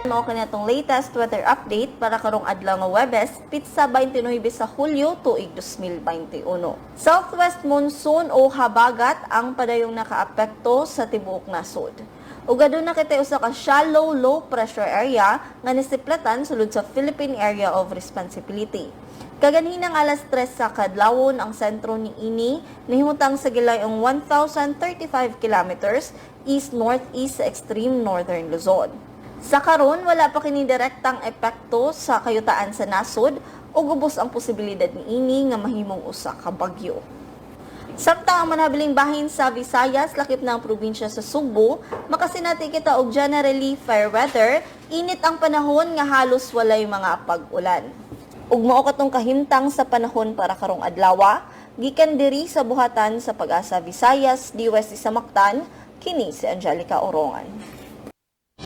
Mao kani atong latest weather update para karong adlaw nga Huwebes, pitsa 29 sa Hulyo tuig 2021. Southwest monsoon o habagat ang padayong nakaapekto sa tibuok nasod. Ug aduna kitay usa ka shallow low pressure area nga nisiplatan sulod sa Philippine Area of Responsibility. Kaganhinang alas 3 sa kadlawon ang sentro ni ini nahimutang sa gilayong 1,035 kilometers east-northeast sa extreme northern Luzon. Sa karon wala pa kini direktang epekto sa kayutaan sa nasod ug ubos ang posibilidad ni ini nga mahimong usa ka bagyo. Samtang ang manabiling bahin sa Visayas, lakip na ang probinsya sa Subo, makasinati kita og generally fair weather, init ang panahon nga halos walay mga pag-ulan. Ug mao katong kahimtang sa panahon para karong adlaw, gikan diri sa buhatan sa Pag-asa Visayas, di West sa Mactan, kini si Angelica Orongan.